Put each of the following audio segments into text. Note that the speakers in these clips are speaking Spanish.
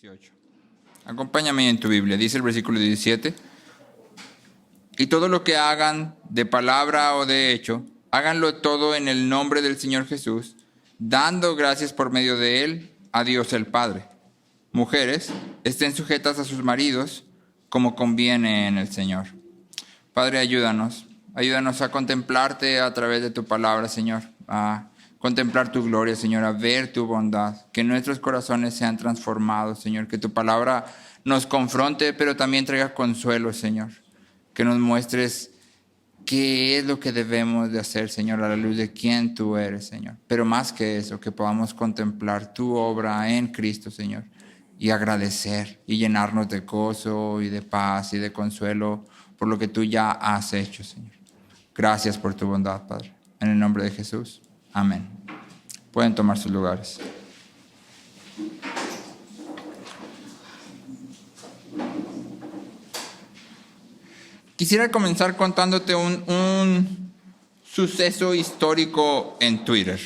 18. Acompáñame en tu Biblia, dice el versículo 17. Y todo lo que hagan de palabra o de hecho, háganlo todo en el nombre del Señor Jesús, dando gracias por medio de Él a Dios el Padre. Mujeres, estén sujetas a sus maridos como conviene en el Señor. Padre, ayúdanos a contemplarte a través de tu palabra, Señor, a contemplar tu gloria, Señor, a ver tu bondad, que nuestros corazones sean transformados, Señor, que tu palabra nos confronte, pero también traiga consuelo, Señor, que nos muestres qué es lo que debemos de hacer, Señor, a la luz de quién tú eres, Señor, pero más que eso, que podamos contemplar tu obra en Cristo, Señor, y agradecer y llenarnos de gozo y de paz y de consuelo por lo que tú ya has hecho, Señor. Gracias por tu bondad, Padre, en el nombre de Jesús. Amén. Pueden tomar sus lugares. Quisiera comenzar contándote un suceso histórico en Twitter.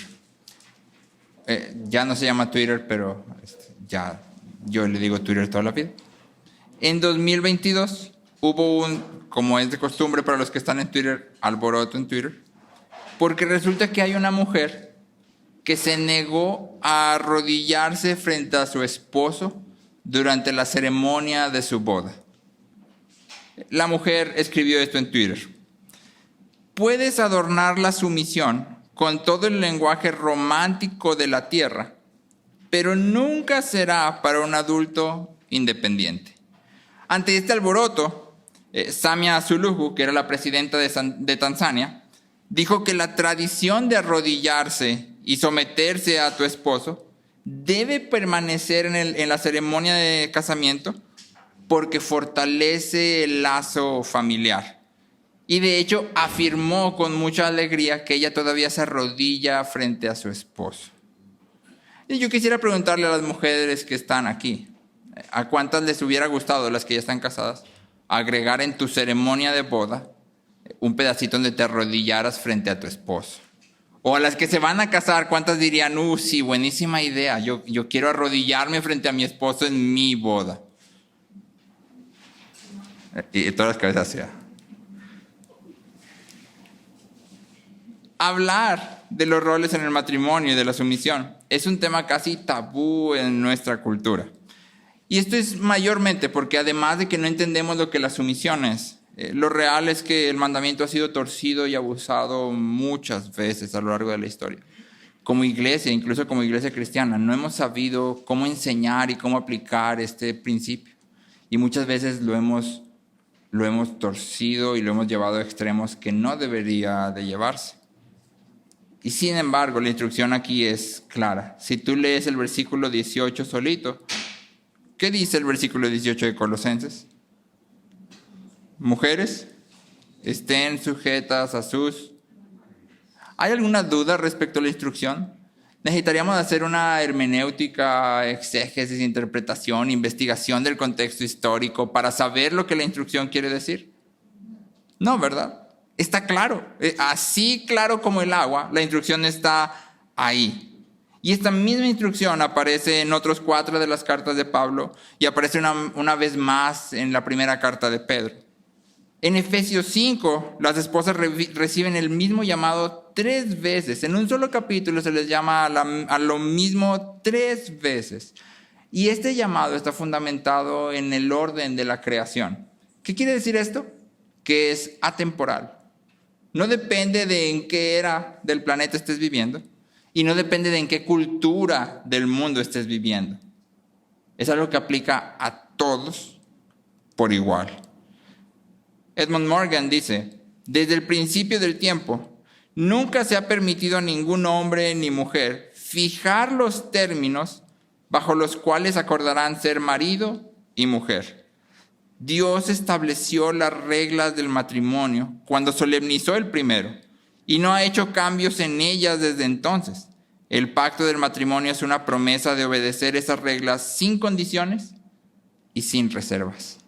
Ya no se llama Twitter, pero ya yo le digo Twitter toda la vida. En 2022 hubo como es de costumbre para los que están en Twitter, alboroto en Twitter, porque resulta que hay una mujer que se negó a arrodillarse frente a su esposo durante la ceremonia de su boda. La mujer escribió esto en Twitter. Puedes adornar la sumisión con todo el lenguaje romántico de la tierra, pero nunca será para un adulto independiente. Ante este alboroto, Samia Suluhu, que era la presidenta de Tanzania, dijo que la tradición de arrodillarse y someterse a tu esposo debe permanecer en la ceremonia de casamiento porque fortalece el lazo familiar. Y de hecho afirmó con mucha alegría que ella todavía se arrodilla frente a su esposo. Y yo quisiera preguntarle a las mujeres que están aquí, ¿a cuántas les hubiera gustado, las que ya están casadas, agregar en tu ceremonia de boda un pedacito donde te arrodillaras frente a tu esposo? O a las que se van a casar, ¿cuántas dirían, sí, buenísima idea, yo quiero arrodillarme frente a mi esposo en mi boda? Y todas las cabezas así. Hablar de los roles en el matrimonio y de la sumisión es un tema casi tabú en nuestra cultura. Y esto es mayormente porque además de que no entendemos lo que la sumisión es, lo real es que el mandamiento ha sido torcido y abusado muchas veces a lo largo de la historia. Como iglesia, incluso como iglesia cristiana, no hemos sabido cómo enseñar y cómo aplicar este principio. Y muchas veces lo hemos torcido y lo hemos llevado a extremos que no debería de llevarse. Y sin embargo, la instrucción aquí es clara. Si tú lees el versículo 18 solito, ¿qué dice el versículo 18 de Colosenses? Mujeres, estén sujetas a sus... ¿Hay alguna duda respecto a la instrucción? ¿Necesitaríamos hacer una hermenéutica, exégesis, interpretación, investigación del contexto histórico para saber lo que la instrucción quiere decir? No, ¿verdad? Está claro. Así claro como el agua, la instrucción está ahí. Y esta misma instrucción aparece en otros 4 de las cartas de Pablo y aparece una vez más en la primera carta de Pedro. En Efesios 5, las esposas reciben el mismo llamado 3 veces. En un solo capítulo se les llama a lo mismo 3 veces. Y este llamado está fundamentado en el orden de la creación. ¿Qué quiere decir esto? Que es atemporal. No depende de en qué era del planeta estés viviendo y no depende de en qué cultura del mundo estés viviendo. Es algo que aplica a todos por igual. Edmund Morgan dice, desde el principio del tiempo, nunca se ha permitido a ningún hombre ni mujer fijar los términos bajo los cuales acordarán ser marido y mujer. Dios estableció las reglas del matrimonio cuando solemnizó el primero y no ha hecho cambios en ellas desde entonces. El pacto del matrimonio es una promesa de obedecer esas reglas sin condiciones y sin reservas.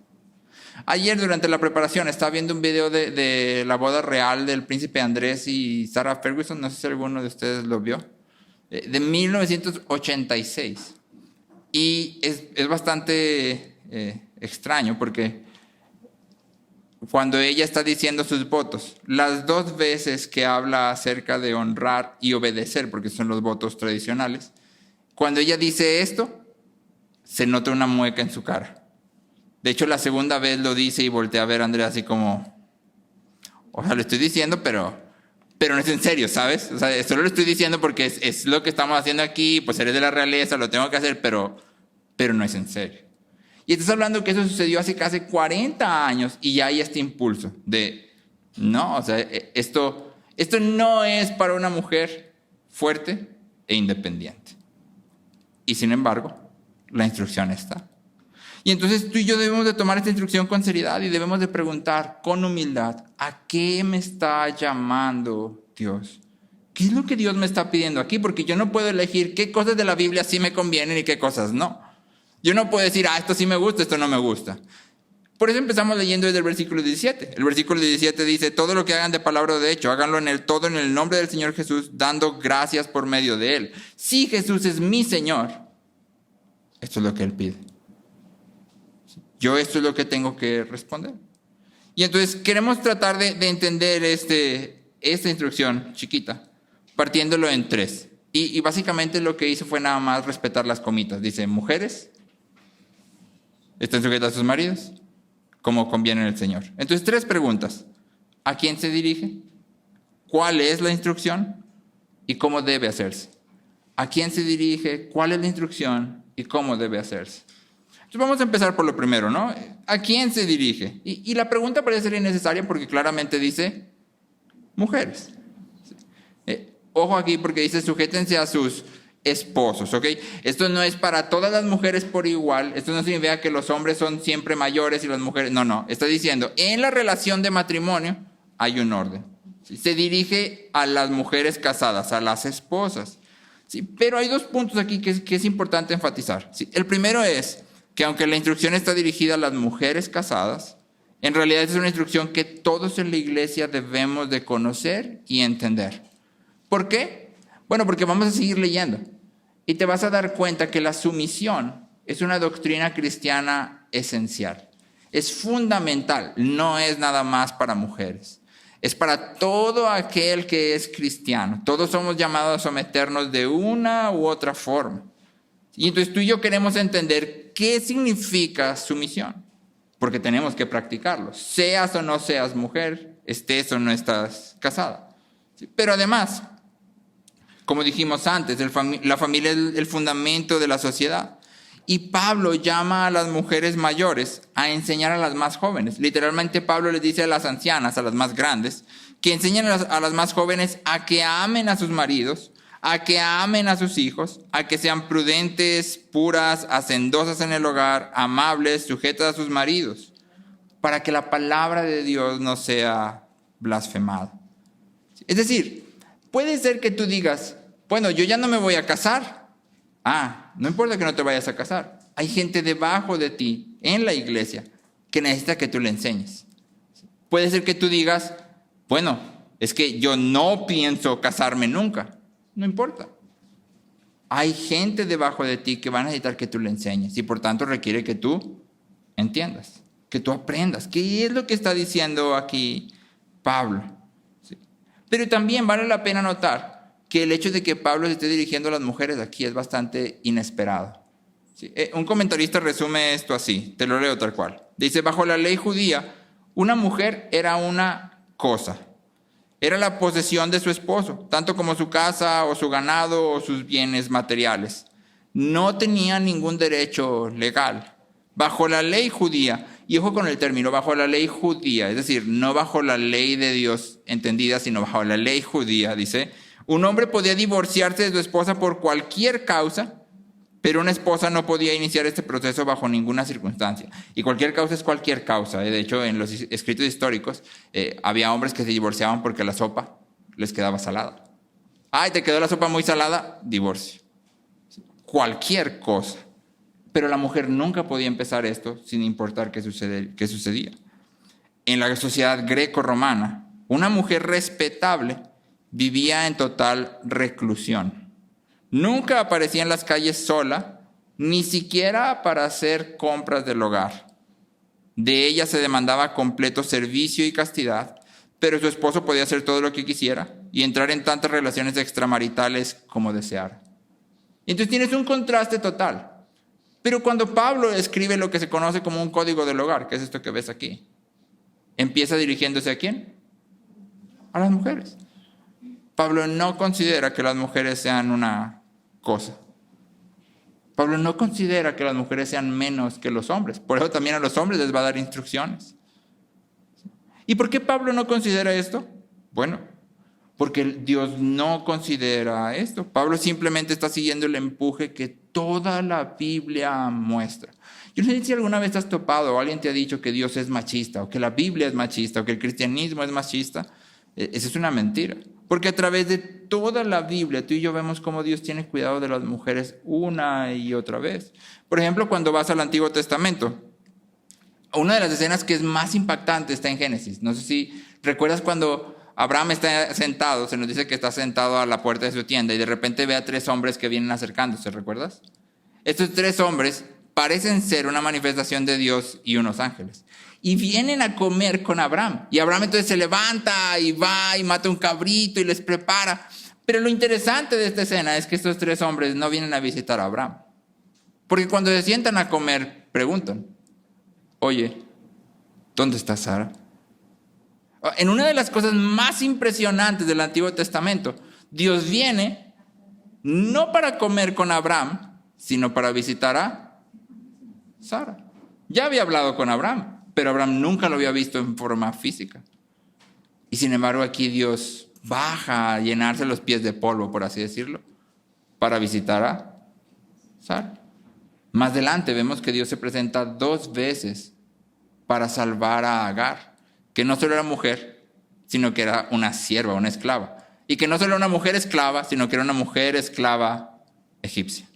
Ayer durante la preparación estaba viendo un video de la boda real del príncipe Andrés y Sarah Ferguson, no sé si alguno de ustedes lo vio, de 1986. Y es bastante extraño porque cuando ella está diciendo sus votos, las 2 veces que habla acerca de honrar y obedecer, porque son los votos tradicionales, cuando ella dice esto, se nota una mueca en su cara. De hecho, la segunda vez lo dice y voltea a ver a Andrea así como, o sea, lo estoy diciendo, pero no es en serio, ¿sabes? O sea, solo lo estoy diciendo porque es lo que estamos haciendo aquí, pues eres de la realeza, lo tengo que hacer, pero no es en serio. Y estás hablando que eso sucedió hace casi 40 años y ya hay este impulso de, no, o sea, esto no es para una mujer fuerte e independiente. Y sin embargo, la instrucción está. Y entonces tú y yo debemos de tomar esta instrucción con seriedad y debemos de preguntar con humildad, ¿a qué me está llamando Dios? ¿Qué es lo que Dios me está pidiendo aquí? Porque yo no puedo elegir qué cosas de la Biblia sí me convienen y qué cosas no. Yo no puedo decir, esto sí me gusta, esto no me gusta. Por eso empezamos leyendo desde el versículo 17. El versículo 17 dice, todo lo que hagan de palabra o de hecho, háganlo todo en el nombre del Señor Jesús, dando gracias por medio de Él. Si Jesús es mi Señor, esto es lo que Él pide. Yo esto es lo que tengo que responder. Y entonces queremos tratar de entender esta instrucción chiquita, partiéndolo en 3. Y básicamente lo que hizo fue nada más respetar las comitas. Dice, mujeres, estén sujetas a sus maridos, como conviene en el Señor. Entonces 3 preguntas. ¿A quién se dirige? ¿Cuál es la instrucción? ¿Y cómo debe hacerse? ¿A quién se dirige? ¿Cuál es la instrucción? ¿Y cómo debe hacerse? Entonces vamos a empezar por lo primero, ¿no? ¿A quién se dirige? Y la pregunta parece ser innecesaria porque claramente dice mujeres. Ojo aquí porque dice sujétense a sus esposos, ¿ok? Esto no es para todas las mujeres por igual. Esto no significa que los hombres son siempre mayores y las mujeres... No. Está diciendo, en la relación de matrimonio hay un orden. ¿Sí? Se dirige a las mujeres casadas, a las esposas. ¿Sí? Pero hay 2 puntos aquí que es importante enfatizar. ¿Sí? El primero es que aunque la instrucción está dirigida a las mujeres casadas, en realidad es una instrucción que todos en la iglesia debemos de conocer y entender. ¿Por qué? Bueno, porque vamos a seguir leyendo y te vas a dar cuenta que la sumisión es una doctrina cristiana esencial. Es fundamental, no es nada más para mujeres. Es para todo aquel que es cristiano. Todos somos llamados a someternos de una u otra forma. Y entonces tú y yo queremos entender qué significa sumisión, porque tenemos que practicarlo. Seas o no seas mujer, estés o no estás casada. Pero además, como dijimos antes, la familia es el fundamento de la sociedad. Y Pablo llama a las mujeres mayores a enseñar a las más jóvenes. Literalmente Pablo les dice a las ancianas, a las más grandes, que enseñen a las más jóvenes a que amen a sus maridos, a que amen a sus hijos, a que sean prudentes, puras, hacendosas en el hogar, amables, sujetas a sus maridos, para que la palabra de Dios no sea blasfemada. Es decir, puede ser que tú digas, bueno, yo ya no me voy a casar. No importa que no te vayas a casar. Hay gente debajo de ti en la iglesia que necesita que tú le enseñes. Puede ser que tú digas, bueno, es que yo no pienso casarme nunca. No importa. Hay gente debajo de ti que va a necesitar que tú le enseñes y por tanto requiere que tú entiendas, que tú aprendas. ¿Qué es lo que está diciendo aquí Pablo? ¿Sí? Pero también vale la pena notar que el hecho de que Pablo se esté dirigiendo a las mujeres aquí es bastante inesperado. ¿Sí? Un comentarista resume esto así, te lo leo tal cual. Dice, bajo la ley judía, una mujer era una cosa. Era la posesión de su esposo, tanto como su casa o su ganado o sus bienes materiales. No tenía ningún derecho legal. Bajo la ley judía, y ojo con el término, bajo la ley judía, es decir, no bajo la ley de Dios entendida, sino bajo la ley judía, dice, un hombre podía divorciarse de su esposa por cualquier causa, pero una esposa no podía iniciar este proceso bajo ninguna circunstancia. Y cualquier causa es cualquier causa. De hecho, en los escritos históricos había hombres que se divorciaban porque la sopa les quedaba salada. ¿Te quedó la sopa muy salada? Divorcio. Cualquier cosa. Pero la mujer nunca podía empezar esto sin importar qué sucedía. En la sociedad greco-romana, una mujer respetable vivía en total reclusión. Nunca aparecía en las calles sola ni siquiera para hacer compras del hogar. De ella se demandaba completo servicio y castidad, pero su esposo podía hacer todo lo que quisiera y entrar en tantas relaciones extramaritales como deseara. Entonces tienes un contraste total. Pero cuando Pablo escribe lo que se conoce como un código del hogar, que es esto que ves aquí, empieza dirigiéndose ¿a quién? A las mujeres. Pablo no considera que las mujeres sean una cosa. Pablo no considera que las mujeres sean menos que los hombres. Por eso también a los hombres les va a dar instrucciones. ¿Y por qué Pablo no considera esto? Bueno, porque Dios no considera esto. Pablo simplemente está siguiendo el empuje que toda la Biblia muestra. Yo no sé si alguna vez has topado o alguien te ha dicho que Dios es machista, o que la Biblia es machista, o que el cristianismo es machista. Esa es una mentira. Porque a través de toda la Biblia, tú y yo vemos cómo Dios tiene cuidado de las mujeres una y otra vez. Por ejemplo, cuando vas al Antiguo Testamento, una de las escenas que es más impactante está en Génesis. No sé si recuerdas cuando Abraham está sentado, se nos dice que está sentado a la puerta de su tienda y de repente ve a 3 hombres que vienen acercándose, ¿recuerdas? Estos 3 hombres parecen ser una manifestación de Dios y unos ángeles. Y vienen a comer con Abraham. Y Abraham entonces se levanta y va y mata un cabrito y les prepara. Pero lo interesante de esta escena es que estos 3 hombres no vienen a visitar a Abraham. Porque cuando se sientan a comer, preguntan, oye, ¿dónde está Sara? En una de las cosas más impresionantes del Antiguo Testamento, Dios viene no para comer con Abraham, sino para visitar a Sara. Ya había hablado con Abraham, pero Abraham nunca lo había visto en forma física. Y sin embargo aquí Dios baja a llenarse los pies de polvo, por así decirlo, para visitar a Sara. Más adelante vemos que Dios se presenta 2 veces para salvar a Agar, que no solo era mujer, sino que era una sierva, una esclava. Y que no solo era una mujer esclava, sino que era una mujer esclava egipcia.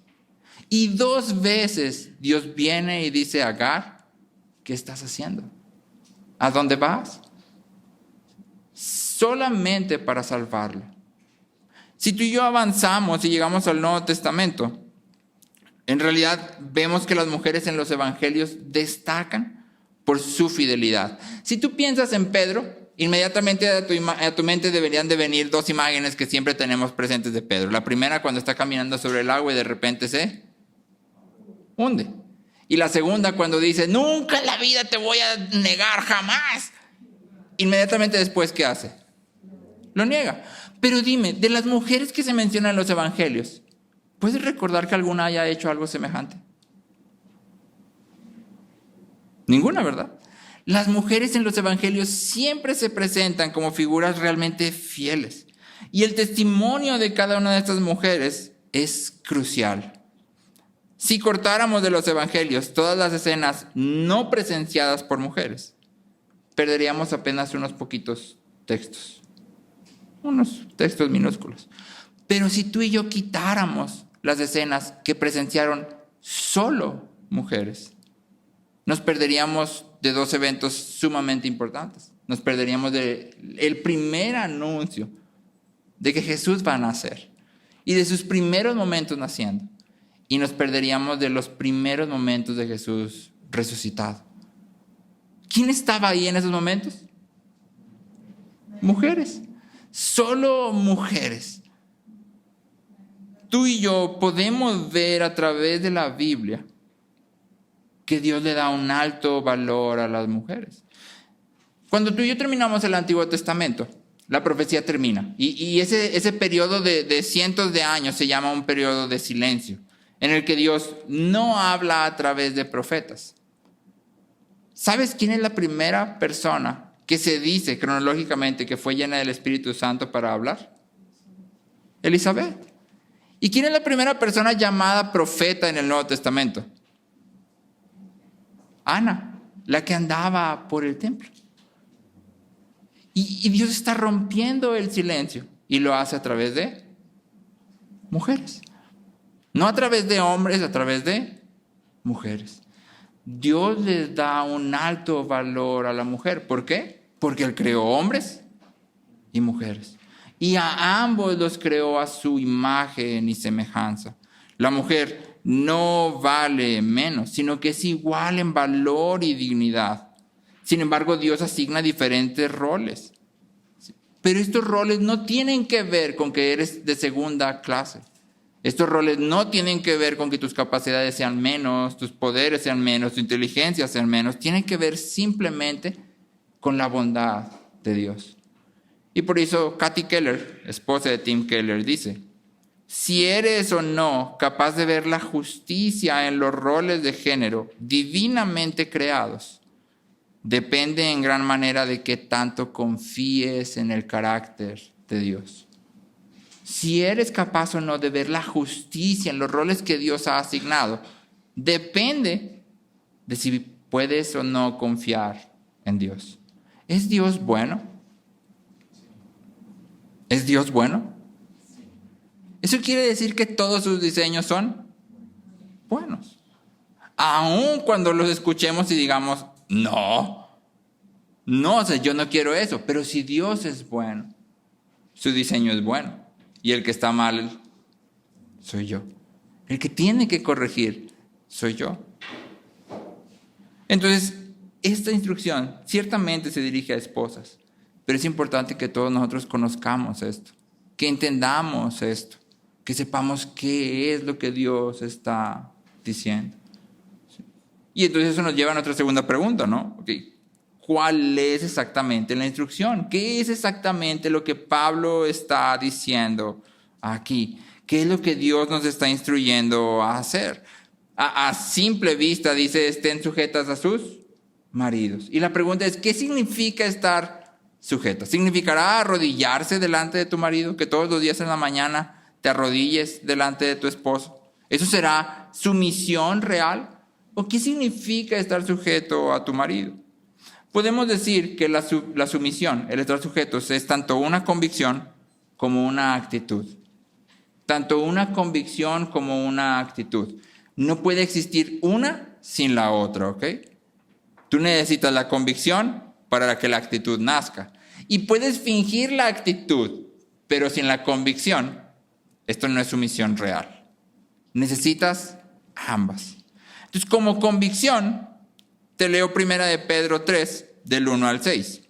Y 2 veces Dios viene y dice a Agar, ¿qué estás haciendo? ¿A dónde vas? Solamente para salvarla. Si tú y yo avanzamos y llegamos al Nuevo Testamento, en realidad vemos que las mujeres en los evangelios destacan por su fidelidad. Si tú piensas en Pedro, inmediatamente a tu mente deberían de venir 2 imágenes que siempre tenemos presentes de Pedro. La primera cuando está caminando sobre el agua y de repente se hunde. Y la segunda cuando dice, nunca en la vida te voy a negar, jamás. Inmediatamente después, ¿qué hace? Lo niega. Pero dime, de las mujeres que se mencionan en los evangelios, ¿puedes recordar que alguna haya hecho algo semejante? Ninguna, ¿verdad? Las mujeres en los evangelios siempre se presentan como figuras realmente fieles. Y el testimonio de cada una de estas mujeres es crucial. Si cortáramos de los evangelios todas las escenas no presenciadas por mujeres, perderíamos apenas unos poquitos textos. Unos textos minúsculos. Pero si tú y yo quitáramos las escenas que presenciaron solo mujeres, nos perderíamos de 2 eventos sumamente importantes. Nos perderíamos del primer anuncio de que Jesús va a nacer y de sus primeros momentos naciendo. Y nos perderíamos de los primeros momentos de Jesús resucitado. ¿Quién estaba ahí en esos momentos? Mujeres. Solo mujeres. Tú y yo podemos ver a través de la Biblia que Dios le da un alto valor a las mujeres. Cuando tú y yo terminamos el Antiguo Testamento, la profecía termina. Y ese periodo de cientos de años se llama un periodo de silencio, en el que Dios no habla a través de profetas. ¿Sabes quién es la primera persona que se dice cronológicamente que fue llena del Espíritu Santo para hablar? Elizabeth. ¿Y quién es la primera persona llamada profeta en el Nuevo Testamento? Ana, la que andaba por el templo. Y Dios está rompiendo el silencio y lo hace a través de mujeres. No a través de hombres, a través de mujeres. Dios les da un alto valor a la mujer. ¿Por qué? Porque Él creó hombres y mujeres. Y a ambos los creó a su imagen y semejanza. La mujer no vale menos, sino que es igual en valor y dignidad. Sin embargo, Dios asigna diferentes roles. Pero estos roles no tienen que ver con que eres de segunda clase. Estos roles no tienen que ver con que tus capacidades sean menos, tus poderes sean menos, tu inteligencia sean menos. Tienen que ver simplemente con la bondad de Dios. Y por eso Kathy Keller, esposa de Tim Keller, dice: si eres o no capaz de ver la justicia en los roles de género divinamente creados, depende en gran manera de qué tanto confíes en el carácter de Dios. Si eres capaz o no de ver la justicia en los roles que Dios ha asignado, depende de si puedes o no confiar en Dios. ¿Es Dios bueno? ¿Es Dios bueno? Eso quiere decir que todos sus diseños son buenos. Aun cuando los escuchemos y digamos, no, o sea, yo no quiero eso. Pero si Dios es bueno, su diseño es bueno. Y el que está mal soy yo. El que tiene que corregir soy yo. Entonces, esta instrucción ciertamente se dirige a esposas, pero es importante que todos nosotros conozcamos esto, que entendamos esto, que sepamos qué es lo que Dios está diciendo. Y entonces eso nos lleva a nuestra segunda pregunta, ¿no? Okay. ¿Cuál es exactamente la instrucción? ¿Qué es exactamente lo que Pablo está diciendo aquí? ¿Qué es lo que Dios nos está instruyendo a hacer? A simple vista dice, estén sujetas a sus maridos. Y la pregunta es, ¿qué significa estar sujetas? ¿Significará arrodillarse delante de tu marido? Que todos los días en la mañana te arrodilles delante de tu esposo. ¿Eso será sumisión real? ¿O qué significa estar sujeto a tu marido? Podemos decir que la sumisión, el estar sujetos, es tanto una convicción como una actitud. Tanto una convicción como una actitud. No puede existir una sin la otra, ¿ok? Tú necesitas la convicción para que la actitud nazca. Y puedes fingir la actitud, pero sin la convicción, esto no es sumisión real. Necesitas ambas. Entonces, como convicción, te leo 1 de Pedro 3, del 1 al 6.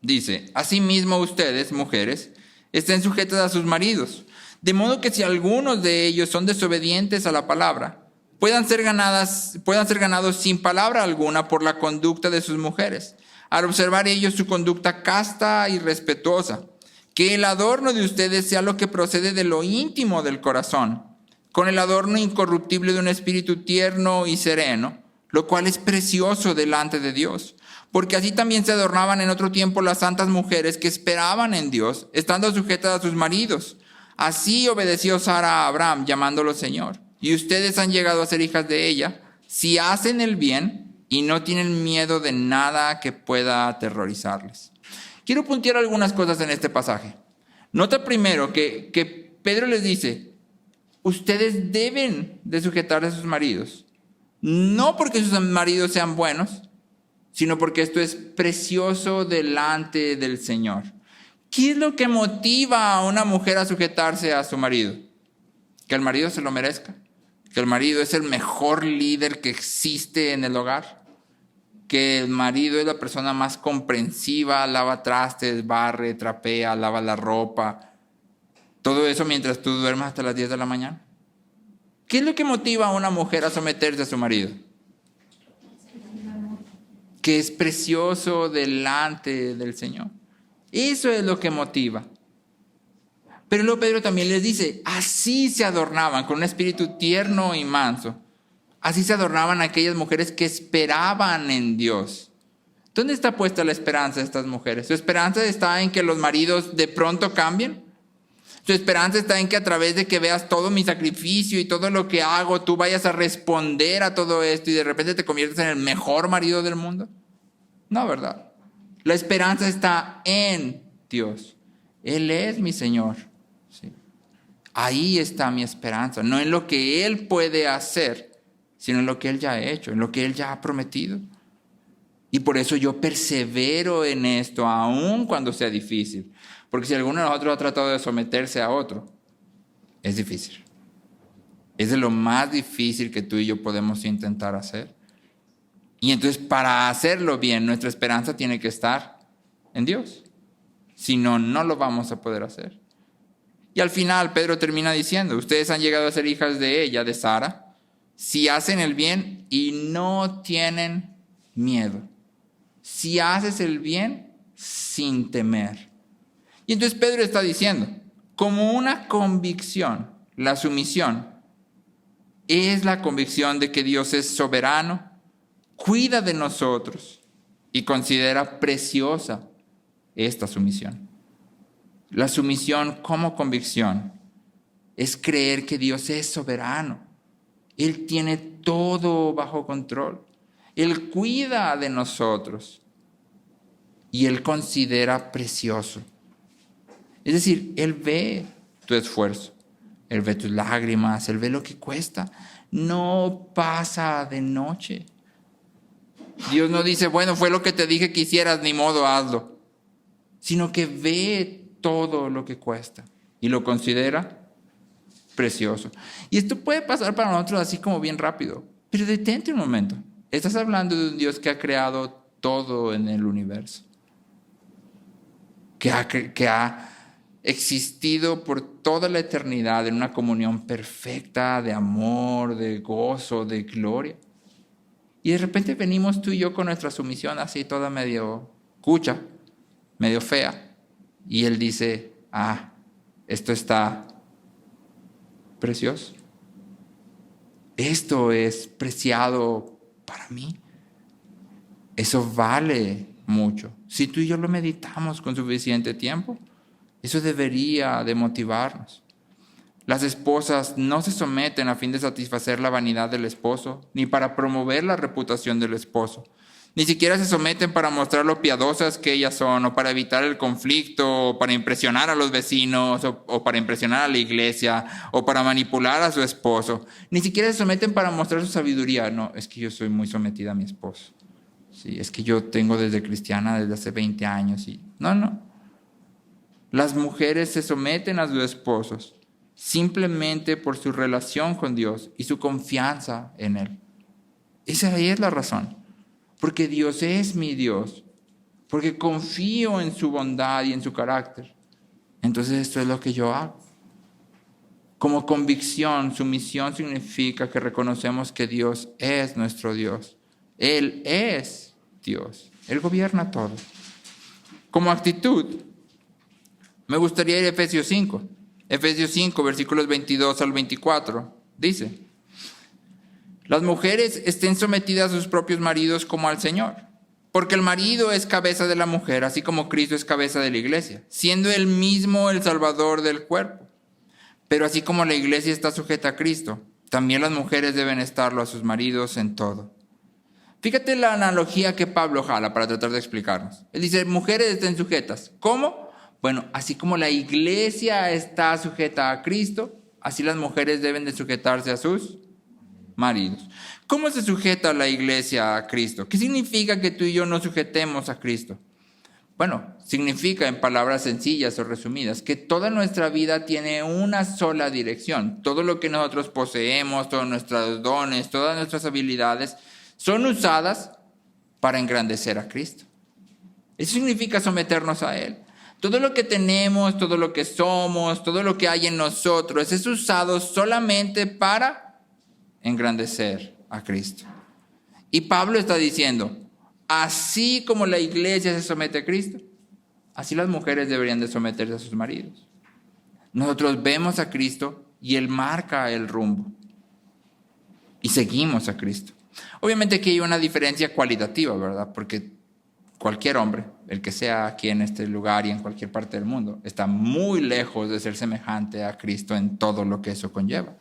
Dice, asimismo ustedes, mujeres, estén sujetas a sus maridos, de modo que si algunos de ellos son desobedientes a la palabra, puedan ser ganados sin palabra alguna por la conducta de sus mujeres, al observar ellos su conducta casta y respetuosa. Que el adorno de ustedes sea lo que procede de lo íntimo del corazón, con el adorno incorruptible de un espíritu tierno y sereno, lo cual es precioso delante de Dios. Porque así también se adornaban en otro tiempo las santas mujeres que esperaban en Dios, estando sujetas a sus maridos. Así obedeció Sara a Abraham, llamándolo Señor. Y ustedes han llegado a ser hijas de ella, si hacen el bien y no tienen miedo de nada que pueda aterrorizarles. Quiero puntear algunas cosas en este pasaje. Nota primero que Pedro les dice, ustedes deben de sujetarse a sus maridos. No porque sus maridos sean buenos, sino porque esto es precioso delante del Señor. ¿Qué es lo que motiva a una mujer a sujetarse a su marido? Que el marido se lo merezca. Que el marido es el mejor líder que existe en el hogar. Que el marido es la persona más comprensiva, lava trastes, barre, trapea, lava la ropa. Todo eso mientras tú duermes hasta las 10 de la mañana. ¿Qué es lo que motiva a una mujer a someterse a su marido? Que es precioso delante del Señor. Eso es lo que motiva. Pero luego Pedro también les dice, así se adornaban, con un espíritu tierno y manso. Así se adornaban aquellas mujeres que esperaban en Dios. ¿Dónde está puesta la esperanza de estas mujeres? ¿Su esperanza está en que los maridos de pronto cambien? ¿Su esperanza está en que a través de que veas todo mi sacrificio y todo lo que hago, tú vayas a responder a todo esto y de repente te conviertes en el mejor marido del mundo? No, ¿verdad? La esperanza está en Dios. Él es mi Señor. ¿Sí? Ahí está mi esperanza, no en lo que Él puede hacer, sino en lo que Él ya ha hecho, en lo que Él ya ha prometido. Y por eso yo persevero en esto, aun cuando sea difícil. Porque si alguno de nosotros ha tratado de someterse a otro, es difícil. Es de lo más difícil que tú y yo podemos intentar hacer. Y entonces para hacerlo bien, nuestra esperanza tiene que estar en Dios. Si no, no lo vamos a poder hacer. Y al final Pedro termina diciendo, ustedes han llegado a ser hijas de ella, de Sara, si hacen el bien y no tienen miedo. Si haces el bien sin temer. Y entonces Pedro está diciendo, como una convicción, la sumisión es la convicción de que Dios es soberano, cuida de nosotros y considera preciosa esta sumisión. La sumisión como convicción es creer que Dios es soberano. Él tiene todo bajo control. Él cuida de nosotros y Él considera precioso. Es decir, Él ve tu esfuerzo, Él ve tus lágrimas, Él ve lo que cuesta. No pasa de noche. Dios no dice, bueno, fue lo que te dije que hicieras, ni modo, hazlo. Sino que ve todo lo que cuesta y lo considera precioso. Y esto puede pasar para nosotros así como bien rápido, pero detente un momento. Estás hablando de un Dios que ha creado todo en el universo, que ha existido por toda la eternidad en una comunión perfecta de amor, de gozo, de gloria. Y de repente venimos tú y yo con nuestra sumisión así toda medio cucha, medio fea. Y Él dice, esto está precioso. Esto es preciado para mí. Eso vale mucho. Si tú y yo lo meditamos con suficiente tiempo, eso debería de motivarnos. Las esposas no se someten a fin de satisfacer la vanidad del esposo, ni para promover la reputación del esposo. Ni siquiera se someten para mostrar lo piadosas que ellas son, o para evitar el conflicto, o para impresionar a los vecinos, o para impresionar a la iglesia, o para manipular a su esposo. Ni siquiera se someten para mostrar su sabiduría. No, es que yo soy muy sometida a mi esposo. Sí, es que yo tengo desde cristiana desde hace 20 años. No. Las mujeres se someten a sus esposos simplemente por su relación con Dios y su confianza en Él. Esa es la razón. Porque Dios es mi Dios. Porque confío en su bondad y en su carácter. Entonces esto es lo que yo hago. Como convicción, sumisión significa que reconocemos que Dios es nuestro Dios. Él es Dios. Él gobierna todo. Como actitud, me gustaría ir a Efesios 5. Efesios 5, versículos 22 al 24, dice: las mujeres estén sometidas a sus propios maridos como al Señor, porque el marido es cabeza de la mujer, así como Cristo es cabeza de la iglesia, siendo Él mismo el Salvador del cuerpo. Pero así como la iglesia está sujeta a Cristo, también las mujeres deben estarlo a sus maridos en todo. Fíjate la analogía que Pablo jala para tratar de explicarnos. Él dice, mujeres estén sujetas. ¿Cómo? Bueno, así como la iglesia está sujeta a Cristo, así las mujeres deben de sujetarse a sus maridos. ¿Cómo se sujeta la iglesia a Cristo? ¿Qué significa que tú y yo nos sujetemos a Cristo? Bueno, significa en palabras sencillas o resumidas que toda nuestra vida tiene una sola dirección. Todo lo que nosotros poseemos, todos nuestros dones, todas nuestras habilidades son usadas para engrandecer a Cristo. Eso significa someternos a Él. Todo lo que tenemos, todo lo que somos, todo lo que hay en nosotros es usado solamente para engrandecer a Cristo. Y Pablo está diciendo, así como la iglesia se somete a Cristo, así las mujeres deberían de someterse a sus maridos. Nosotros vemos a Cristo y Él marca el rumbo. Y seguimos a Cristo. Obviamente aquí hay una diferencia cualitativa, ¿verdad? Porque cualquier hombre, el que sea aquí en este lugar y en cualquier parte del mundo, está muy lejos de ser semejante a Cristo en todo lo que eso conlleva.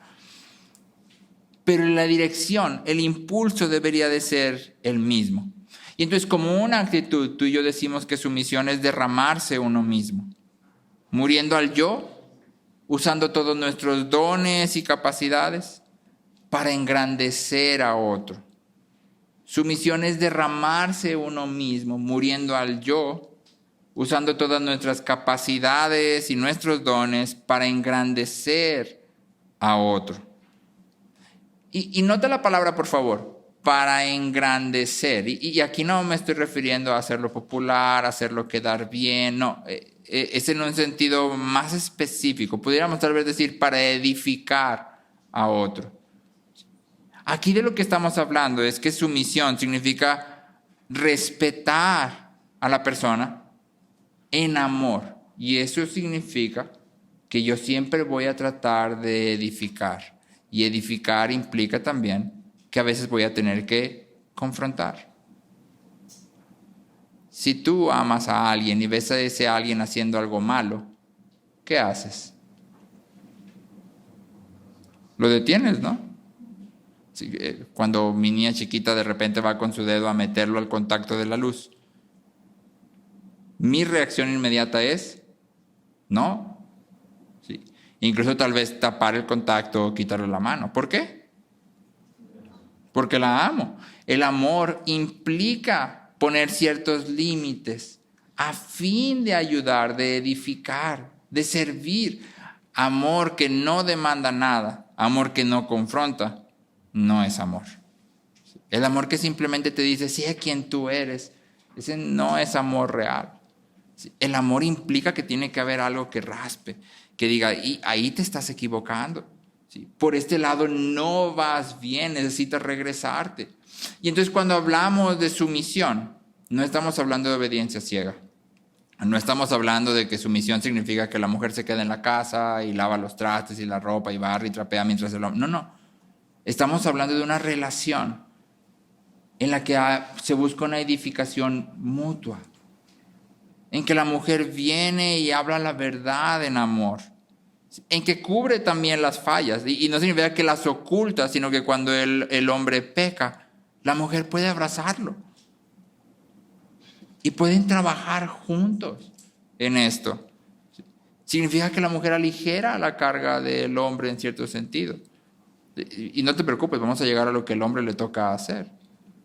Pero la dirección, el impulso debería de ser el mismo. Y entonces como una actitud, tú y yo decimos que su misión es derramarse uno mismo, muriendo al yo, usando todos nuestros dones y capacidades para engrandecer a otro. Su misión es derramarse uno mismo, muriendo al yo, usando todas nuestras capacidades y nuestros dones para engrandecer a otro. Y nota la palabra, por favor, para engrandecer. Y aquí no me estoy refiriendo a hacerlo popular, a hacerlo quedar bien, no. Es en un sentido más específico. Pudiéramos tal vez decir para edificar a otro. Aquí de lo que estamos hablando es que sumisión significa respetar a la persona en amor. Y eso significa que yo siempre voy a tratar de edificar. Y edificar implica también que a veces voy a tener que confrontar. Si tú amas a alguien y ves a ese alguien haciendo algo malo, ¿qué haces? Lo detienes, ¿no? Sí, cuando mi niña chiquita de repente va con su dedo a meterlo al contacto de la luz, mi reacción inmediata es, no. Sí. Incluso tal vez tapar el contacto o quitarle la mano. ¿Por qué? Porque la amo. El amor implica poner ciertos límites a fin de ayudar, de edificar, de servir. Amor que no demanda nada, amor que no confronta, no es amor. El amor que simplemente te dice, sé quién tú eres, ese no es amor real. El amor implica que tiene que haber algo que raspe, que diga, y ahí te estás equivocando. ¿Sí? Por este lado no vas bien, necesitas regresarte. Y entonces cuando hablamos de sumisión, no estamos hablando de obediencia ciega. No estamos hablando de que sumisión significa que la mujer se queda en la casa y lava los trastes y la ropa y barre y trapea mientras el hombre... No. Estamos hablando de una relación en la que se busca una edificación mutua. En que la mujer viene y habla la verdad en amor. En que cubre también las fallas. Y no significa que las oculta, sino que cuando el hombre peca, la mujer puede abrazarlo. Y pueden trabajar juntos en esto. Significa que la mujer aligera la carga del hombre en cierto sentido. Y no te preocupes, vamos a llegar a lo que el hombre le toca hacer.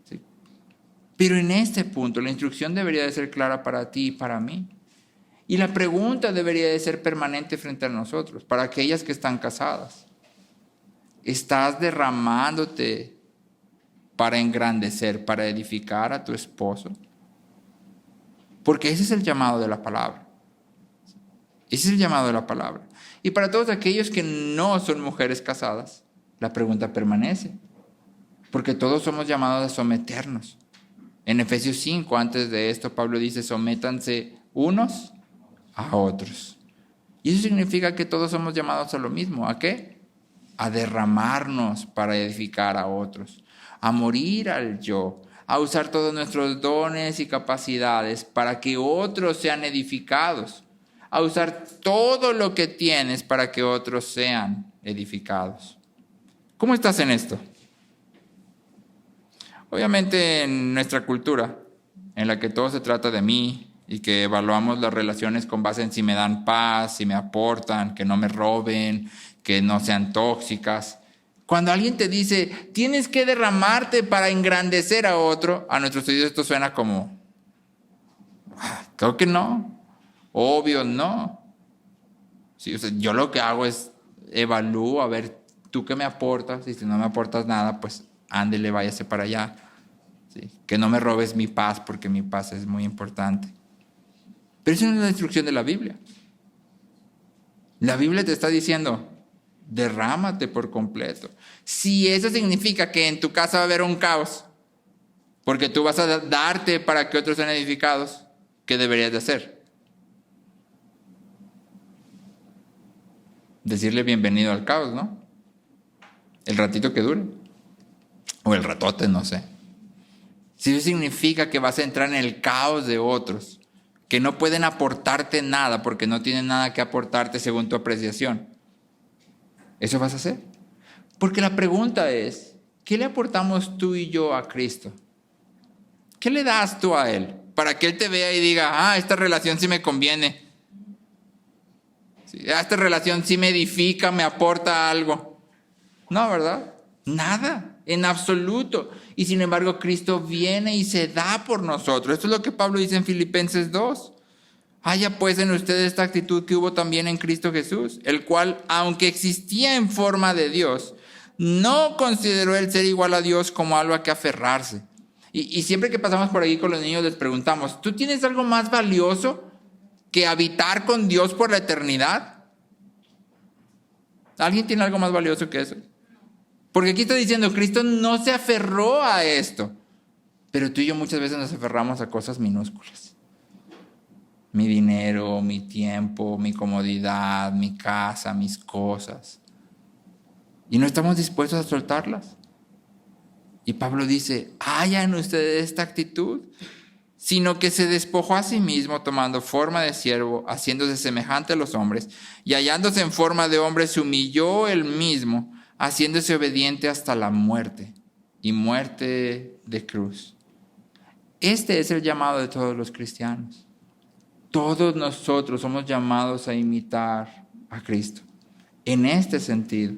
¿Sí? Pero en este punto la instrucción debería de ser clara para ti y para mí. Y la pregunta debería de ser permanente frente a nosotros, para aquellas que están casadas. ¿Estás derramándote para engrandecer, para edificar a tu esposo? Porque ese es el llamado de la palabra. Ese es el llamado de la palabra. Y para todos aquellos que no son mujeres casadas, la pregunta permanece. Porque todos somos llamados a someternos. En Efesios 5, antes de esto, Pablo dice, sométanse unos a otros. Y eso significa que todos somos llamados a lo mismo. ¿A qué? A derramarnos para edificar a otros. A morir al yo. A usar todos nuestros dones y capacidades para que otros sean edificados. A usar todo lo que tienes para que otros sean edificados. ¿Cómo estás en esto? Obviamente en nuestra cultura, en la que todo se trata de mí y que evaluamos las relaciones con base en si me dan paz, si me aportan, que no me roben, que no sean tóxicas. Cuando alguien te dice, tienes que derramarte para engrandecer a otro, a nuestros oídos esto suena como, creo que no, obvio no. Sí, o sea, yo lo que hago es evalúo, a ver, tú qué me aportas, y si no me aportas nada, pues ándele, váyase para allá. Sí, que no me robes mi paz, porque mi paz es muy importante. Pero eso no es la instrucción de la Biblia. La Biblia te está diciendo, derrámate por completo. Si eso significa que en tu casa va a haber un caos, porque tú vas a darte para que otros sean edificados, ¿qué deberías de hacer? Decirle bienvenido al caos, ¿no? El ratito que dure. O el ratote, no sé. Si eso significa que vas a entrar en el caos de otros, que no pueden aportarte nada porque no tienen nada que aportarte según tu apreciación, ¿eso vas a hacer? Porque la pregunta es, ¿qué le aportamos tú y yo a Cristo? ¿Qué le das tú a Él? Para que Él te vea y diga, esta relación sí me conviene. Sí, esta relación sí me edifica, me aporta algo. No, ¿verdad? Nada, en absoluto. Y sin embargo, Cristo viene y se da por nosotros. Esto es lo que Pablo dice en Filipenses 2. Haya pues en ustedes esta actitud que hubo también en Cristo Jesús, el cual, aunque existía en forma de Dios, no consideró el ser igual a Dios como algo a que aferrarse. Y siempre que pasamos por aquí con los niños les preguntamos, ¿tú tienes algo más valioso que habitar con Dios por la eternidad? ¿Alguien tiene algo más valioso que eso? Porque aquí está diciendo, Cristo no se aferró a esto. Pero tú y yo muchas veces nos aferramos a cosas minúsculas. Mi dinero, mi tiempo, mi comodidad, mi casa, mis cosas. Y no estamos dispuestos a soltarlas. Y Pablo dice, haya en ustedes esta actitud, sino que se despojó a sí mismo tomando forma de siervo, haciéndose semejante a los hombres, y hallándose en forma de hombre se humilló él mismo, haciéndose obediente hasta la muerte, y muerte de cruz. Este es el llamado de todos los cristianos. Todos nosotros somos llamados a imitar a Cristo. En este sentido,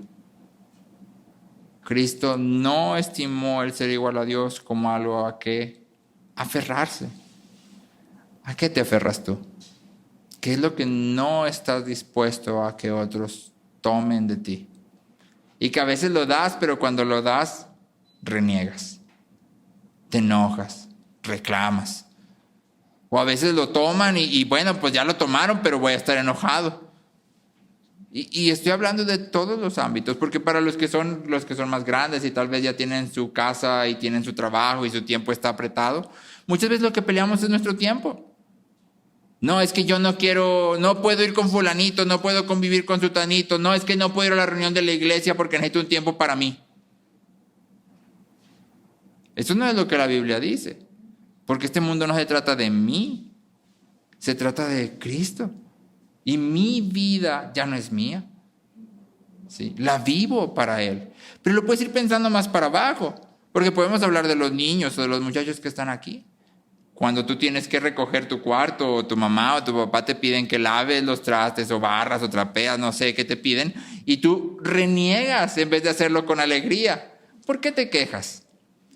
Cristo no estimó el ser igual a Dios como algo a que aferrarse. ¿A qué te aferras tú? ¿Qué es lo que no estás dispuesto a que otros tomen de ti? Y que a veces lo das, pero cuando lo das, reniegas, te enojas, reclamas. O a veces lo toman y bueno, pues ya lo tomaron, pero voy a estar enojado. Y estoy hablando de todos los ámbitos, porque para los que son más grandes y tal vez ya tienen su casa y tienen su trabajo y su tiempo está apretado, muchas veces lo que peleamos es nuestro tiempo. No, es que yo no puedo ir con fulanito, no puedo convivir con sutanito, no, es que no puedo ir a la reunión de la iglesia porque necesito un tiempo para mí. Eso no es lo que la Biblia dice, porque este mundo no se trata de mí, se trata de Cristo. Y mi vida ya no es mía. ¿Sí? La vivo para Él. Pero lo puedes ir pensando más para abajo. Porque podemos hablar de los niños o de los muchachos que están aquí. Cuando tú tienes que recoger tu cuarto o tu mamá o tu papá te piden que laves los trastes o barras o trapeas, no sé qué te piden. Y tú reniegas en vez de hacerlo con alegría. ¿Por qué te quejas?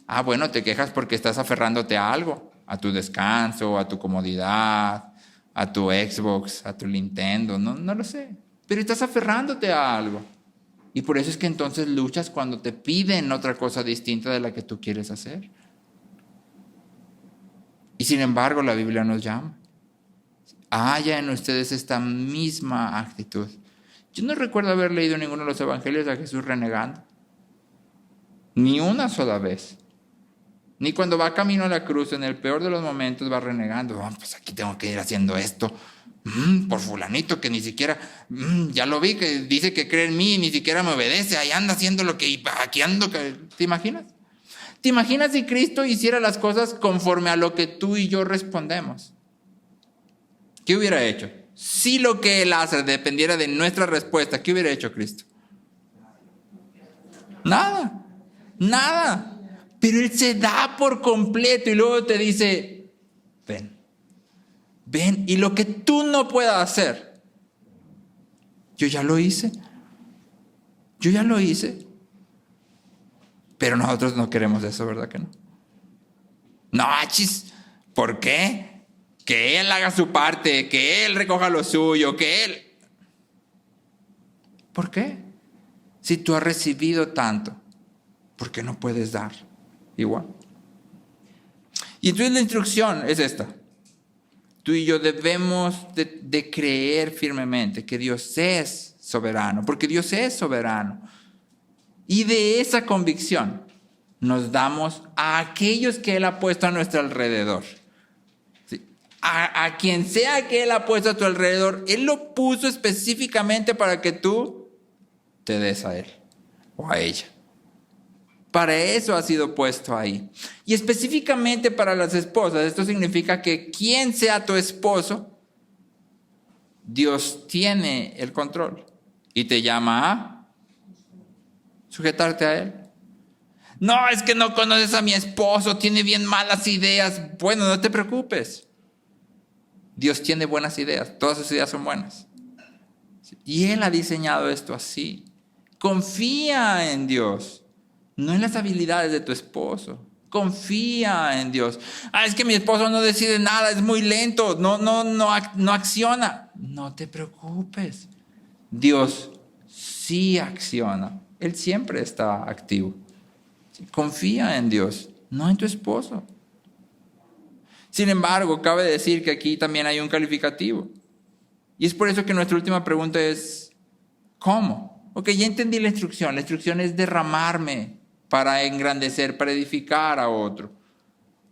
Ah, bueno, te quejas porque estás aferrándote a algo. A tu descanso, a tu comodidad, a tu Xbox, a tu Nintendo, no lo sé. Pero estás aferrándote a algo. Y por eso es que entonces luchas cuando te piden otra cosa distinta de la que tú quieres hacer. Y sin embargo la Biblia nos llama. Haya en ustedes esta misma actitud. Yo no recuerdo haber leído ninguno de los evangelios a Jesús renegando. Ni una sola vez. Ni cuando va camino a la cruz, en el peor de los momentos, va renegando. Oh, pues aquí tengo que ir haciendo esto. Por fulanito que ni siquiera, ya lo vi, que dice que cree en mí y ni siquiera me obedece. Ahí anda haciendo lo que, aquí ando. ¿Te imaginas? ¿Te imaginas si Cristo hiciera las cosas conforme a lo que tú y yo respondemos? ¿Qué hubiera hecho? Si lo que Él hace dependiera de nuestra respuesta, ¿qué hubiera hecho Cristo? Nada. Pero Él se da por completo y luego te dice, ven, y lo que tú no puedas hacer, yo ya lo hice. Pero nosotros no queremos eso, ¿verdad que no? No, ¿por qué? Que Él haga su parte, que Él recoja lo suyo, que Él... ¿Por qué? Si tú has recibido tanto, ¿por qué no puedes dar igual? Y entonces la instrucción es esta. Tú y yo debemos de creer firmemente que Dios es soberano, porque Dios es soberano. Y de esa convicción nos damos a aquellos que Él ha puesto a nuestro alrededor. ¿Sí? A quien sea que Él ha puesto a tu alrededor, Él lo puso específicamente para que tú te des a Él o a ella. Para eso ha sido puesto ahí. Y específicamente para las esposas, esto significa que quien sea tu esposo, Dios tiene el control y te llama a sujetarte a Él. No, es que no conoces a mi esposo, tiene bien malas ideas. Bueno, no te preocupes. Dios tiene buenas ideas, todas sus ideas son buenas. Y Él ha diseñado esto así. Confía en Dios. No en las habilidades de tu esposo. Confía en Dios. Es que mi esposo no decide nada, es muy lento, no acciona. No te preocupes. Dios sí acciona. Él siempre está activo. Confía en Dios, no en tu esposo. Sin embargo, cabe decir que aquí también hay un calificativo. Y es por eso que nuestra última pregunta es, ¿cómo? Ok, ya entendí la instrucción. La instrucción es derramarme para engrandecer, para edificar a otro.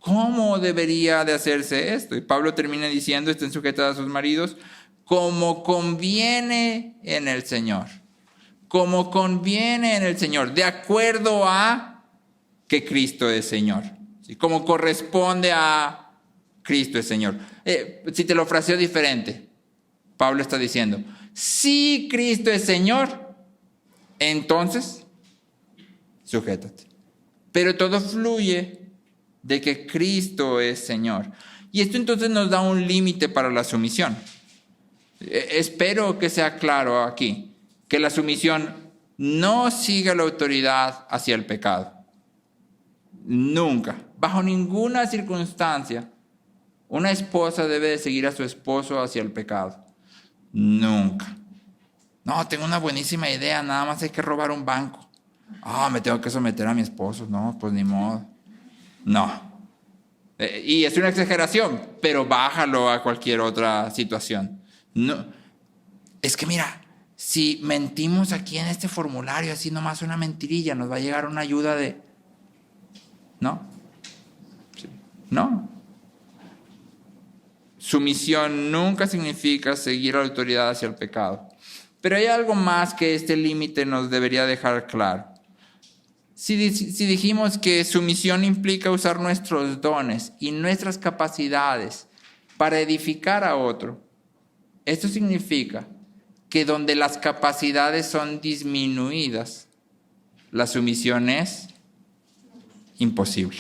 ¿Cómo debería de hacerse esto? Y Pablo termina diciendo, estén sujetas a sus maridos, como conviene en el Señor. Como conviene en el Señor, de acuerdo a que Cristo es Señor. ¿Sí? Como corresponde a Cristo es Señor. Si te lo fraseo diferente, Pablo está diciendo, si Cristo es Señor, entonces sujétate. Pero todo fluye de que Cristo es Señor. Y esto entonces nos da un límite para la sumisión. Espero que sea claro aquí, que la sumisión no siga la autoridad hacia el pecado. Nunca, bajo ninguna circunstancia, una esposa debe de seguir a su esposo hacia el pecado. Nunca. No, tengo una buenísima idea, nada más hay que robar un banco. Me tengo que someter a mi esposo. No, pues ni modo. No. Y es una exageración, pero bájalo a cualquier otra situación. No. Es que mira, si mentimos aquí en este formulario, así nomás una mentirilla, nos va a llegar una ayuda de... ¿No? Sí. No. Sumisión nunca significa seguir a la autoridad hacia el pecado. Pero hay algo más que este límite nos debería dejar claro. Si dijimos que sumisión implica usar nuestros dones y nuestras capacidades para edificar a otro, esto significa que donde las capacidades son disminuidas, la sumisión es imposible.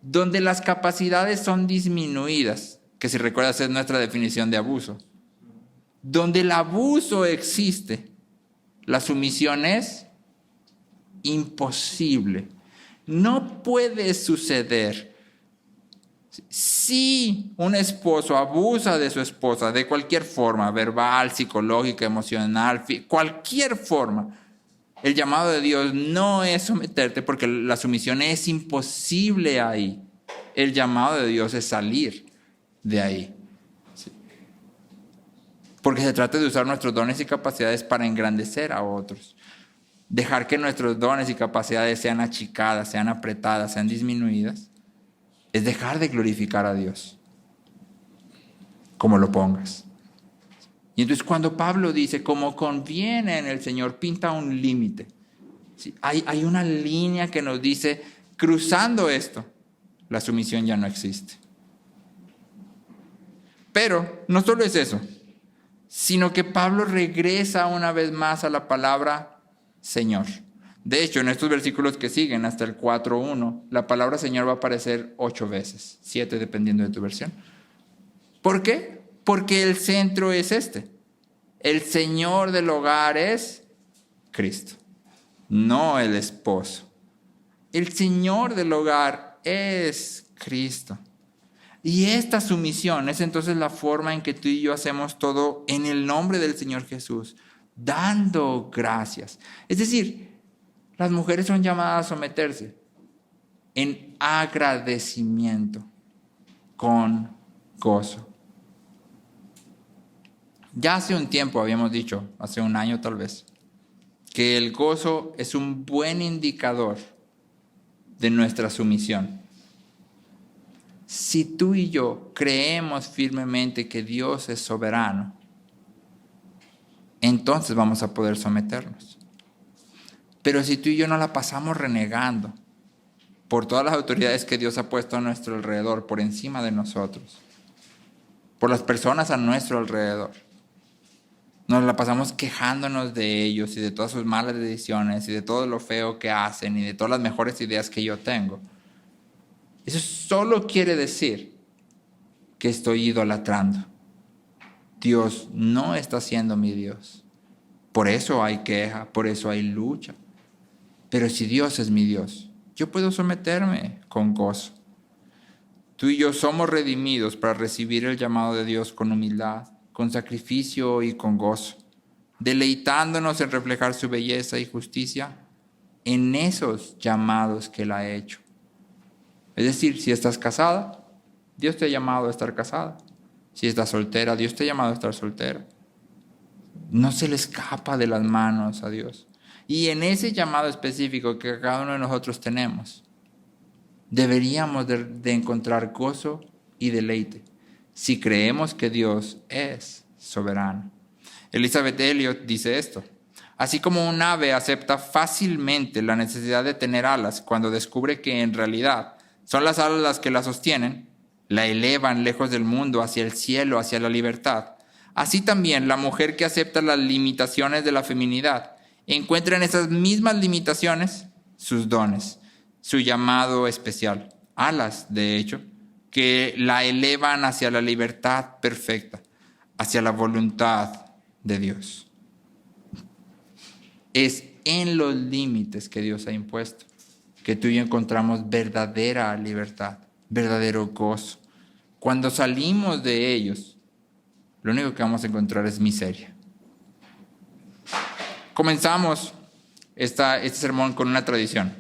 Donde las capacidades son disminuidas, que si recuerdas es nuestra definición de abuso. Donde el abuso existe, la sumisión es imposible. No puede suceder. Si un esposo abusa de su esposa de cualquier forma, verbal, psicológica, emocional, cualquier forma, el llamado de Dios no es someterte porque la sumisión es imposible ahí. El llamado de Dios es salir de ahí. Sí. Porque se trata de usar nuestros dones y capacidades para engrandecer a otros. Dejar que nuestros dones y capacidades sean achicadas, sean apretadas, sean disminuidas, es dejar de glorificar a Dios, como lo pongas. Y entonces cuando Pablo dice, como conviene en el Señor, pinta un límite. ¿Sí? Hay una línea que nos dice, cruzando esto, la sumisión ya no existe. Pero no solo es eso, sino que Pablo regresa una vez más a la palabra Señor. De hecho, en estos versículos que siguen, hasta el 4:1, la palabra Señor va a aparecer 8 veces, 7 dependiendo de tu versión. ¿Por qué? Porque el centro es este. El Señor del hogar es Cristo, no el esposo. El Señor del hogar es Cristo. Y esta sumisión es entonces la forma en que tú y yo hacemos todo en el nombre del Señor Jesús, dando gracias. Es decir, las mujeres son llamadas a someterse en agradecimiento, con gozo. Ya hace un tiempo habíamos dicho, hace un año tal vez, que el gozo es un buen indicador de nuestra sumisión. Si tú y yo creemos firmemente que Dios es soberano, entonces vamos a poder someternos. Pero si tú y yo no la pasamos renegando por todas las autoridades que Dios ha puesto a nuestro alrededor, por encima de nosotros, por las personas a nuestro alrededor, nos la pasamos quejándonos de ellos y de todas sus malas decisiones y de todo lo feo que hacen y de todas las mejores ideas que yo tengo, eso solo quiere decir que estoy idolatrando. Dios no está siendo mi Dios. Por eso hay queja, por eso hay lucha. Pero si Dios es mi Dios, yo puedo someterme con gozo. Tú y yo somos redimidos para recibir el llamado de Dios con humildad, con sacrificio y con gozo. deleitándonos en reflejar su belleza y justicia en esos llamados que Él ha hecho. Es decir, si estás casada, Dios te ha llamado a estar casada. Si estás soltera, Dios te ha llamado a estar soltera. No se le escapa de las manos a Dios. Y en ese llamado específico que cada uno de nosotros tenemos, deberíamos de encontrar gozo y deleite si creemos que Dios es soberano. Elizabeth Elliot dice esto: así como un ave acepta fácilmente la necesidad de tener alas cuando descubre que en realidad son las alas las que la sostienen, la elevan lejos del mundo, hacia el cielo, hacia la libertad. Así también la mujer que acepta las limitaciones de la feminidad encuentra en esas mismas limitaciones sus dones, su llamado especial, alas, de hecho, que la elevan hacia la libertad perfecta, hacia la voluntad de Dios. Es en los límites que Dios ha impuesto que tú y yo encontramos verdadera libertad, verdadero gozo. Cuando salimos de ellos, lo único que vamos a encontrar es miseria. Comenzamos este sermón con una tradición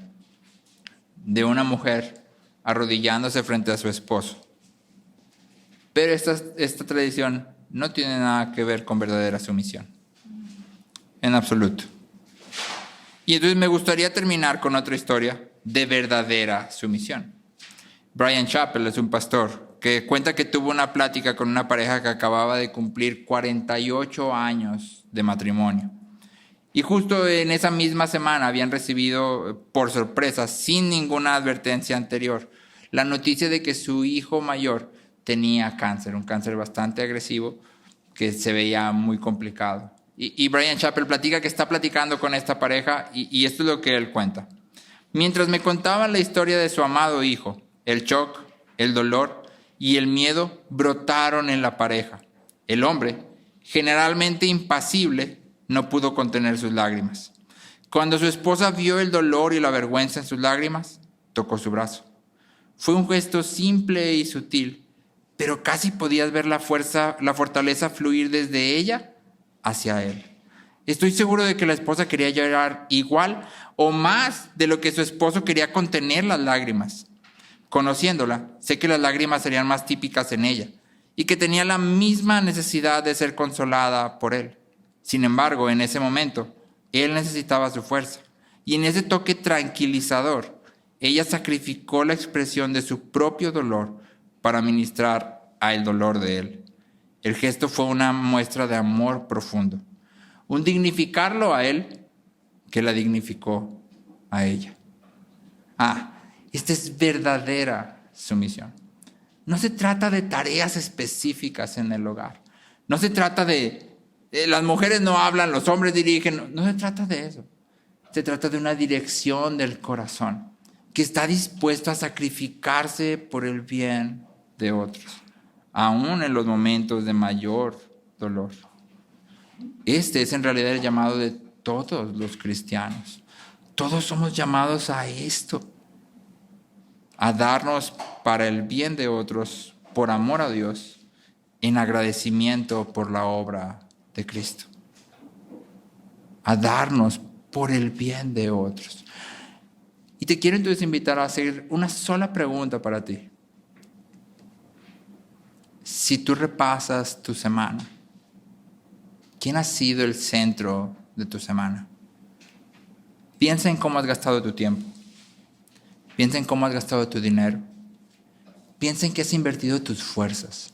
de una mujer arrodillándose frente a su esposo. Pero esta tradición no tiene nada que ver con verdadera sumisión, en absoluto. Y entonces me gustaría terminar con otra historia de verdadera sumisión. Bryan Chapell es un pastor que cuenta que tuvo una plática con una pareja que acababa de cumplir 48 años de matrimonio. Y justo en esa misma semana habían recibido, por sorpresa, sin ninguna advertencia anterior, la noticia de que su hijo mayor tenía cáncer, un cáncer bastante agresivo que se veía muy complicado. Y Bryan Chapell platica que está platicando con esta pareja y esto es lo que él cuenta. Mientras me contaban la historia de su amado hijo, el shock, el dolor y el miedo brotaron en la pareja. El hombre, generalmente impasible, no pudo contener sus lágrimas. Cuando su esposa vio el dolor y la vergüenza en sus lágrimas, tocó su brazo. Fue un gesto simple y sutil, pero casi podías ver la fortaleza fluir desde ella hacia él. Estoy seguro de que la esposa quería llorar igual o más de lo que su esposo quería contener las lágrimas. Conociéndola, sé que las lágrimas serían más típicas en ella y que tenía la misma necesidad de ser consolada por él. Sin embargo, en ese momento, él necesitaba su fuerza y en ese toque tranquilizador, ella sacrificó la expresión de su propio dolor para ministrar al dolor de él. El gesto fue una muestra de amor profundo, un dignificarlo a él que la dignificó a ella. Esta es verdadera sumisión. No se trata de tareas específicas en el hogar. No se trata de las mujeres no hablan, los hombres dirigen. No se trata de eso. Se trata de una dirección del corazón que está dispuesto a sacrificarse por el bien de otros, aún en los momentos de mayor dolor. Este es en realidad el llamado de todos los cristianos. Todos somos llamados a esto, a darnos para el bien de otros, por amor a Dios, en agradecimiento por la obra de Cristo. A darnos por el bien de otros. Y te quiero entonces invitar a hacer una sola pregunta para ti. Si tú repasas tu semana, ¿quién ha sido el centro de tu semana? Piensa en cómo has gastado tu tiempo. Piensa en cómo has gastado tu dinero. Piensa en qué has invertido tus fuerzas.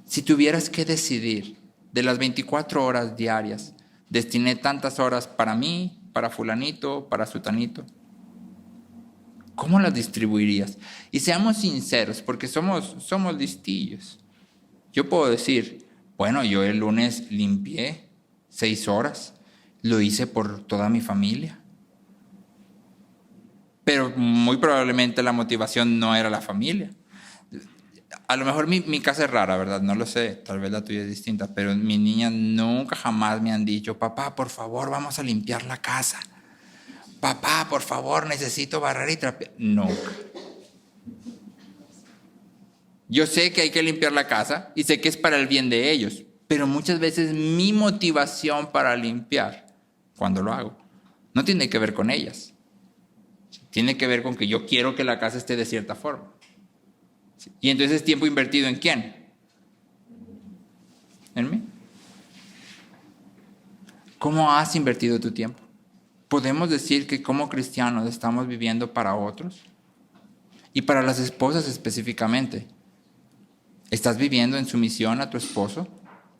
Si tuvieras que decidir de las 24 horas diarias, destiné tantas horas para mí, para fulanito, para sutanito, ¿cómo las distribuirías? Y seamos sinceros, porque somos listillos. Yo puedo decir, bueno, yo el lunes limpié 6 horas, lo hice por toda mi familia. Pero muy probablemente la motivación no era la familia. A lo mejor mi casa es rara, ¿verdad? No lo sé, tal vez la tuya es distinta, pero mis niñas nunca jamás me han dicho, papá, por favor, vamos a limpiar la casa. Papá, por favor, necesito barrer y trapear. Nunca. Yo sé que hay que limpiar la casa y sé que es para el bien de ellos, Pero muchas veces mi motivación para limpiar, cuando lo hago, no tiene que ver con ellas. Tiene que ver con que yo quiero que la casa esté de cierta forma. Y entonces es tiempo invertido ¿en quién? En mí. ¿Cómo has invertido tu tiempo? ¿Podemos decir que como cristianos estamos viviendo para otros? Y para las esposas específicamente, ¿estás viviendo en sumisión a tu esposo?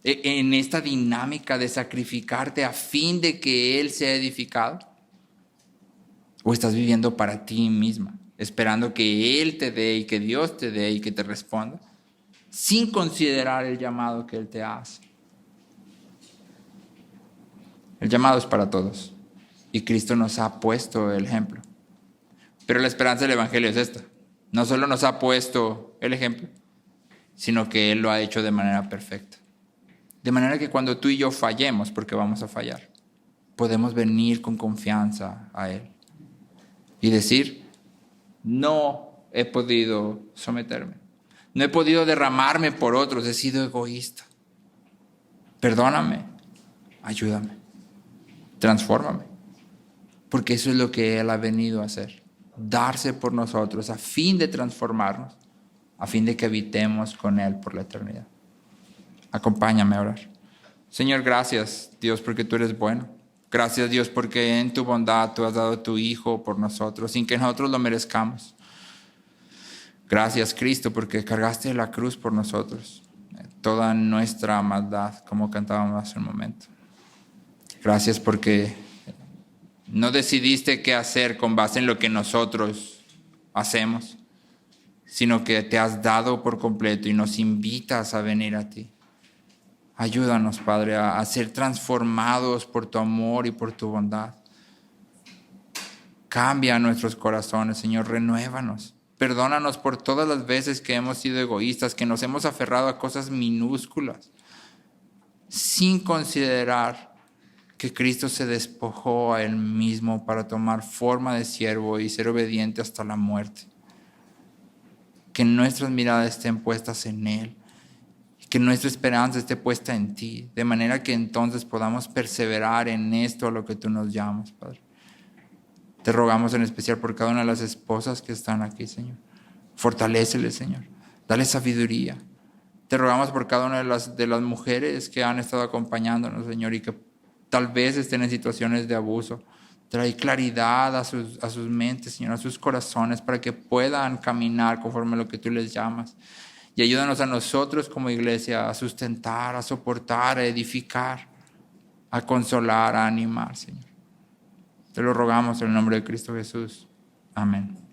En esta dinámica de sacrificarte a fin de que él sea edificado. ¿O estás viviendo para ti misma, esperando que él te dé y que Dios te dé y que te responda, sin considerar el llamado que él te hace? El llamado es para todos y Cristo nos ha puesto el ejemplo. Pero la esperanza del Evangelio es esta. No solo nos ha puesto el ejemplo, sino que Él lo ha hecho de manera perfecta. De manera que cuando tú y yo fallemos, porque vamos a fallar, podemos venir con confianza a Él y decir, no he podido someterme, no he podido derramarme por otros, he sido egoísta. Perdóname, ayúdame, transfórmame, porque eso es lo que Él ha venido a hacer, darse por nosotros a fin de transformarnos, a fin de que habitemos con Él por la eternidad. Acompáñame a orar. Señor, gracias, Dios, porque tú eres bueno. Gracias, Dios, porque en tu bondad tú has dado a tu Hijo por nosotros, sin que nosotros lo merezcamos. Gracias, Cristo, porque cargaste la cruz por nosotros, toda nuestra maldad, como cantábamos hace un momento. Gracias porque no decidiste qué hacer con base en lo que nosotros hacemos, sino que te has dado por completo y nos invitas a venir a ti. Ayúdanos, Padre, a ser transformados por tu amor y por tu bondad. Cambia nuestros corazones, Señor, renuévanos. Perdónanos por todas las veces que hemos sido egoístas, que nos hemos aferrado a cosas minúsculas, sin considerar que Cristo se despojó a Él mismo para tomar forma de siervo y ser obediente hasta la muerte. Que nuestras miradas estén puestas en Él. Que nuestra esperanza esté puesta en ti, de manera que entonces podamos perseverar en esto a lo que tú nos llamas, Padre. Te rogamos en especial por cada una de las esposas que están aquí, Señor. Fortaléceles, Señor. Dale sabiduría. Te rogamos por cada una de las mujeres que han estado acompañándonos, Señor, y que tal vez estén en situaciones de abuso. Trae claridad a sus mentes, Señor, a sus corazones, para que puedan caminar conforme a lo que tú les llamas. Y ayúdanos a nosotros como iglesia a sustentar, a soportar, a edificar, a consolar, a animar, Señor. Te lo rogamos en el nombre de Cristo Jesús. Amén.